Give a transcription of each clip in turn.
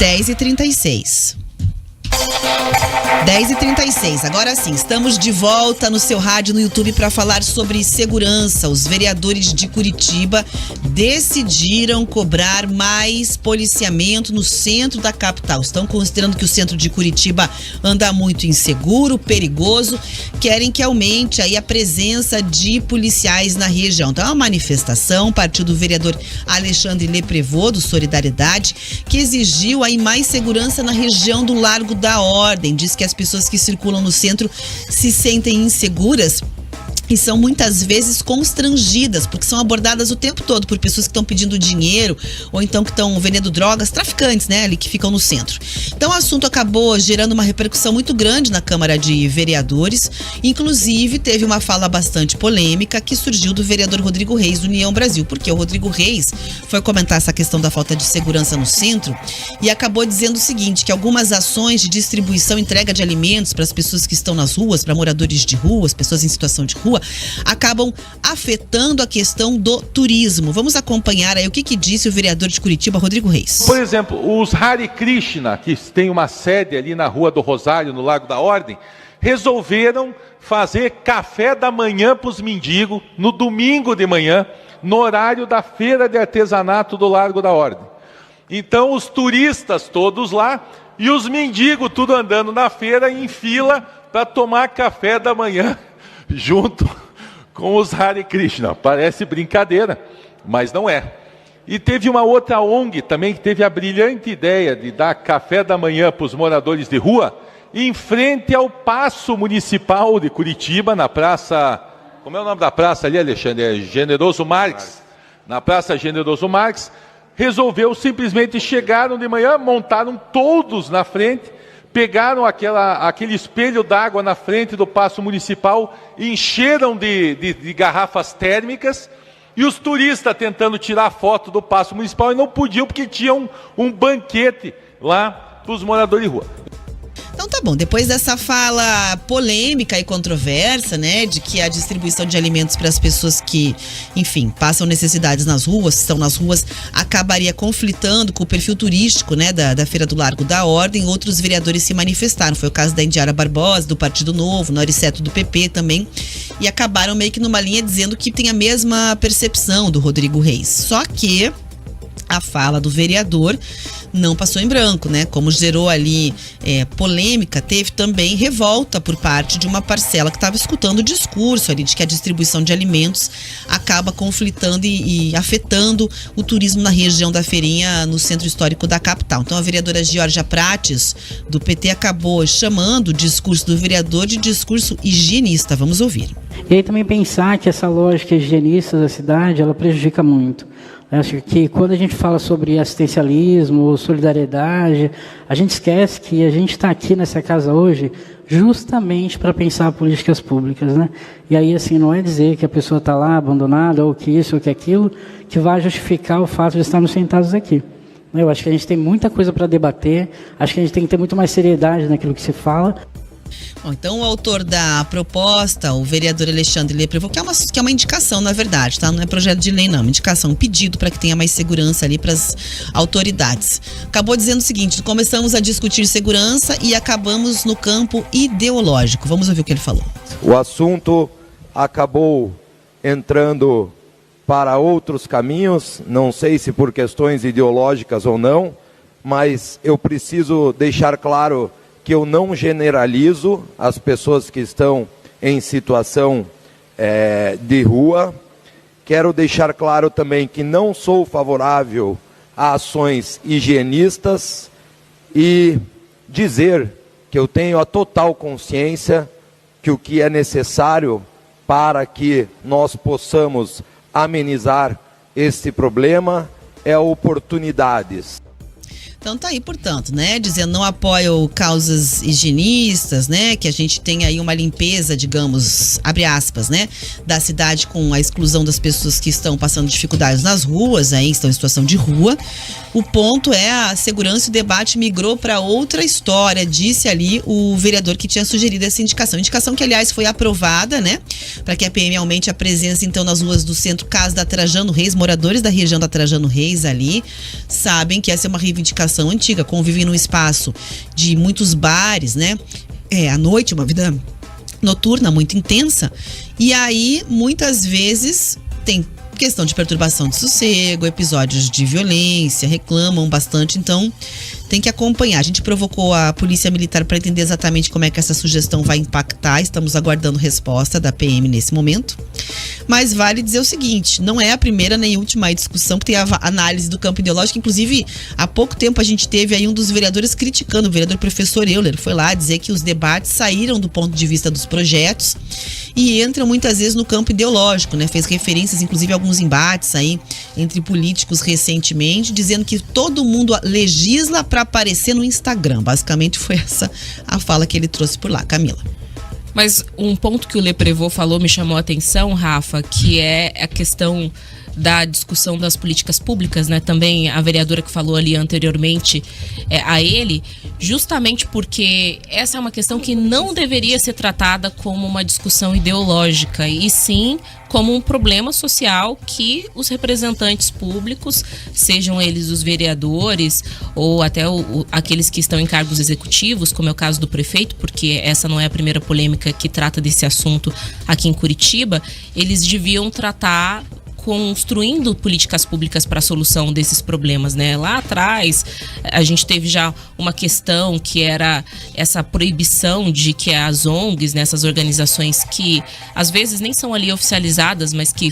10h36. 10h36, agora sim, estamos de volta no seu rádio, no YouTube, para falar sobre segurança. Os vereadores de Curitiba decidiram cobrar mais policiamento no centro da capital. Estão considerando que o centro de Curitiba anda muito inseguro, perigoso, querem que aumente aí a presença de policiais na região. Então é uma manifestação, partiu do vereador Alexandre Leprevô, do Solidariedade, que exigiu aí mais segurança na região do Largo da Ordem. Diz que as pessoas que circulam no centro se sentem inseguras e são muitas vezes constrangidas, porque são abordadas o tempo todo por pessoas que estão pedindo dinheiro ou então que estão vendendo drogas, traficantes, né, ali que ficam no centro. Então o assunto acabou gerando uma repercussão muito grande na Câmara de Vereadores. Inclusive teve uma fala bastante polêmica que surgiu do vereador Rodrigo Reis, do União Brasil, porque o Rodrigo Reis foi comentar essa questão da falta de segurança no centro e acabou dizendo o seguinte, que algumas ações de distribuição e entrega de alimentos para as pessoas que estão nas ruas, para moradores de rua, as pessoas em situação de rua, acabam afetando a questão do turismo. Vamos acompanhar aí o que disse o vereador de Curitiba, Rodrigo Reis. Por exemplo, os Hare Krishna, que tem uma sede ali na Rua do Rosário, no Largo da Ordem, resolveram fazer café da manhã para os mendigos, no domingo de manhã, no horário da feira de artesanato do Largo da Ordem. Então, os turistas todos lá e os mendigos tudo andando na feira em fila para tomar café da manhã junto com os Hare Krishna. Parece brincadeira, mas não é. E teve uma outra ONG também que teve a brilhante ideia de dar café da manhã para os moradores de rua em frente ao Paço Municipal de Curitiba, na praça... Como é o nome da praça ali, Alexandre? É Generoso Marques. Na Praça Generoso Marques. Resolveu simplesmente, chegaram de manhã, montaram todos na frente, pegaram aquele espelho d'água na frente do Paço Municipal, encheram de garrafas térmicas, e os turistas tentando tirar foto do Paço Municipal e não podiam porque tinham um banquete lá para os moradores de rua. Então tá bom, depois dessa fala polêmica e controversa, né, de que a distribuição de alimentos para as pessoas que, enfim, passam necessidades nas ruas, estão nas ruas, acabaria conflitando com o perfil turístico, né, da Feira do Largo da Ordem, outros vereadores se manifestaram. Foi o caso da Indiara Barbosa, do Partido Novo, Noriceto do PP também, e acabaram meio que numa linha dizendo que tem a mesma percepção do Rodrigo Reis. Só que a fala do vereador não passou em branco, né? Como gerou ali polêmica, teve também revolta por parte de uma parcela que estava escutando o discurso ali de que a distribuição de alimentos acaba conflitando e afetando o turismo na região da Feirinha, no centro histórico da capital. Então a vereadora Georgia Prates, do PT, acabou chamando o discurso do vereador de discurso higienista. Vamos ouvir. E aí também pensar que essa lógica higienista da cidade, ela prejudica muito. Eu acho que quando a gente fala sobre assistencialismo, solidariedade, a gente esquece que a gente está aqui nessa casa hoje justamente para pensar políticas públicas, né? E aí, assim, não é dizer que a pessoa está lá abandonada, ou que isso, ou que aquilo, que vai justificar o fato de estarmos sentados aqui. Eu acho que a gente tem muita coisa para debater, acho que a gente tem que ter muito mais seriedade naquilo que se fala. Bom, então o autor da proposta, o vereador Alexandre Leprevô, que é uma indicação, na verdade, tá? Não é projeto de lei, não, uma indicação, um pedido para que tenha mais segurança ali para as autoridades. Acabou dizendo o seguinte: começamos a discutir segurança e acabamos no campo ideológico. Vamos ouvir o que ele falou. O assunto acabou entrando para outros caminhos, não sei se por questões ideológicas ou não, mas eu preciso deixar claro que eu não generalizo as pessoas que estão em situação de rua. Quero deixar claro também que não sou favorável a ações higienistas e dizer que eu tenho a total consciência que o que é necessário para que nós possamos amenizar este problema é oportunidades. Então tá aí, portanto, né, dizendo não apoio causas higienistas, né, que a gente tem aí uma limpeza, digamos, abre aspas, né, da cidade com a exclusão das pessoas que estão passando dificuldades nas ruas, aí estão em situação de rua. O ponto é a segurança e o debate migrou para outra história, disse ali o vereador que tinha sugerido essa indicação que, aliás, foi aprovada, né, para que a PM aumente a presença, então, nas ruas do centro, casa da Trajano Reis. Moradores da região da Trajano Reis ali sabem que essa é uma reivindicação geração antiga, convivem num espaço de muitos bares, né? À noite, uma vida noturna muito intensa. E aí, muitas vezes, tem questão de perturbação de sossego, episódios de violência, reclamam bastante, então tem que acompanhar. A gente provocou a Polícia Militar para entender exatamente como é que essa sugestão vai impactar. Estamos aguardando resposta da PM nesse momento. Mas vale dizer o seguinte, não é a primeira nem última discussão que tem a análise do campo ideológico. Inclusive, há pouco tempo a gente teve aí um dos vereadores criticando, o vereador professor Euler, foi lá dizer que os debates saíram do ponto de vista dos projetos e entram muitas vezes no campo ideológico, né? Fez referências, inclusive, a alguns embates aí entre políticos recentemente, dizendo que todo mundo legisla para aparecer no Instagram. Basicamente foi essa a fala que ele trouxe por lá. Camila. Mas um ponto que o Leprevot falou me chamou a atenção, Rafa, que é a questão da discussão das políticas públicas, né? Também a vereadora que falou ali anteriormente a ele, justamente porque essa é uma questão que não deveria ser tratada como uma discussão ideológica, e sim como um problema social que os representantes públicos, sejam eles os vereadores ou até aqueles que estão em cargos executivos, como é o caso do prefeito, porque essa não é a primeira polêmica que trata desse assunto aqui em Curitiba, eles deviam tratar construindo políticas públicas para a solução desses problemas, né? Lá atrás, a gente teve já uma questão que era essa proibição de que as ONGs, né, essas organizações que às vezes nem são ali oficializadas, mas que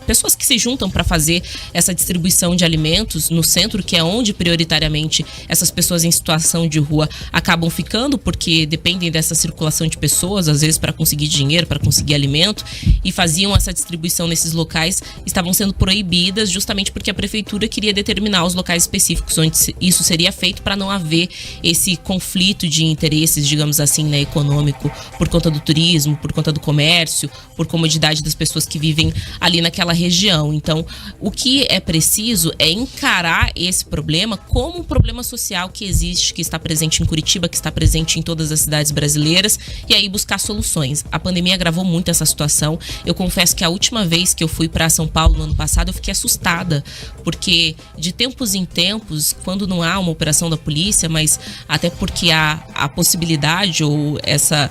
pessoas que se juntam para fazer essa distribuição de alimentos no centro, que é onde prioritariamente essas pessoas em situação de rua acabam ficando, porque dependem dessa circulação de pessoas, às vezes para conseguir dinheiro, para conseguir alimento, e faziam essa distribuição nesses locais, estavam sendo proibidas justamente porque a prefeitura queria determinar os locais específicos onde isso seria feito para não haver esse conflito de interesses, digamos assim, né, econômico, por conta do turismo, por conta do comércio, por comodidade das pessoas que vivem ali naquela região. Então, o que é preciso é encarar esse problema como um problema social que existe, que está presente em Curitiba, que está presente em todas as cidades brasileiras, e aí buscar soluções. A pandemia agravou muito essa situação. Eu confesso que a última vez que eu fui para São Paulo no ano passado, eu fiquei assustada, porque de tempos em tempos, quando não há uma operação da polícia, mas até porque há a possibilidade ou essa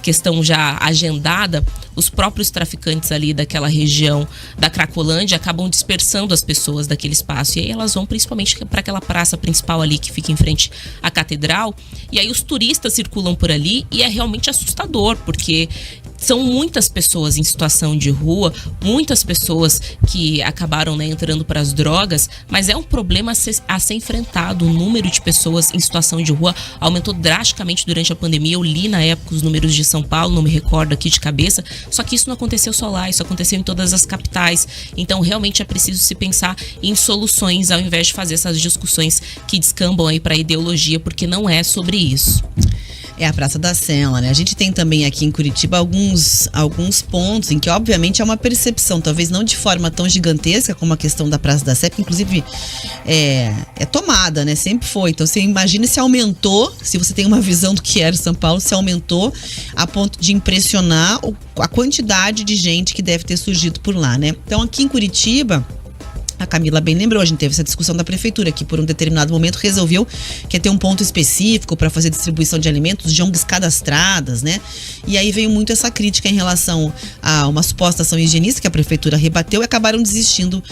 questão já agendada, os próprios traficantes ali daquela região da Cracolândia acabam dispersando as pessoas daquele espaço, e aí elas vão principalmente para aquela praça principal ali que fica em frente à catedral, e aí os turistas circulam por ali e é realmente assustador, porque são muitas pessoas em situação de rua, muitas pessoas que acabaram, né, entrando para as drogas, mas é um problema a ser enfrentado. O número de pessoas em situação de rua aumentou drasticamente durante a pandemia. Eu li na época os números de São Paulo, não me recordo aqui de cabeça, só que isso não aconteceu só lá, isso aconteceu em todas as capitais. Então realmente é preciso se pensar em soluções ao invés de fazer essas discussões que descambam aí para a ideologia, porque não é sobre isso. É a Praça da Sé, né? A gente tem também aqui em Curitiba alguns pontos em que, obviamente, é uma percepção, talvez não de forma tão gigantesca como a questão da Praça da Sé, que inclusive é tomada, né? Sempre foi. Então, você imagina se aumentou, se você tem uma visão do que era São Paulo, se aumentou a ponto de impressionar a quantidade de gente que deve ter surgido por lá, né? Então, aqui em Curitiba, a Camila bem lembrou, a gente teve essa discussão da prefeitura que por um determinado momento resolveu que ia ter um ponto específico para fazer distribuição de alimentos de ONGs cadastradas, né? E aí veio muito essa crítica em relação a uma suposta ação higienista que a prefeitura rebateu e acabaram desistindo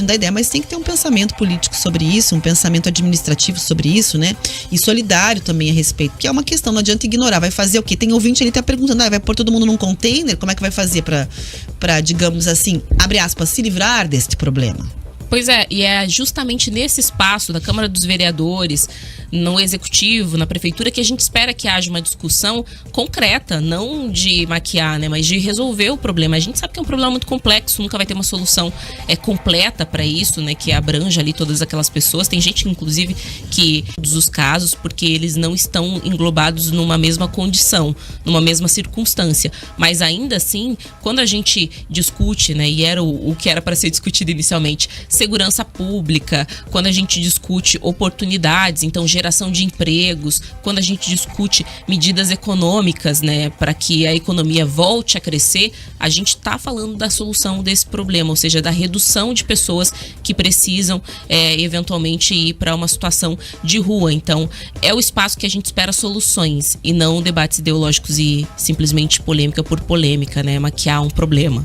da ideia, mas tem que ter um pensamento político sobre isso, um pensamento administrativo sobre isso, né? E solidário também a respeito, porque é uma questão, não adianta ignorar, vai fazer o quê? Tem ouvinte ali que tá perguntando, vai pôr todo mundo num container? Como é que vai fazer para, digamos assim, abre aspas, se livrar deste problema? Pois é, e é justamente nesse espaço da Câmara dos Vereadores, no Executivo, na Prefeitura, que a gente espera que haja uma discussão concreta, não de maquiar, né, mas de resolver o problema. A gente sabe que é um problema muito complexo, nunca vai ter uma solução completa para isso, né, que abranja ali todas aquelas pessoas. Tem gente, inclusive, que todos os casos, porque eles não estão englobados numa mesma condição, numa mesma circunstância. Mas ainda assim, quando a gente discute, né, e era o que era para ser discutido inicialmente, segurança pública, quando a gente discute oportunidades, então geração de empregos, quando a gente discute medidas econômicas, né, para que a economia volte a crescer, a gente está falando da solução desse problema, ou seja, da redução de pessoas que precisam eventualmente ir para uma situação de rua. Então, é o espaço que a gente espera soluções e não debates ideológicos e simplesmente polêmica por polêmica, né, maquiar um problema.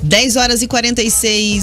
10h46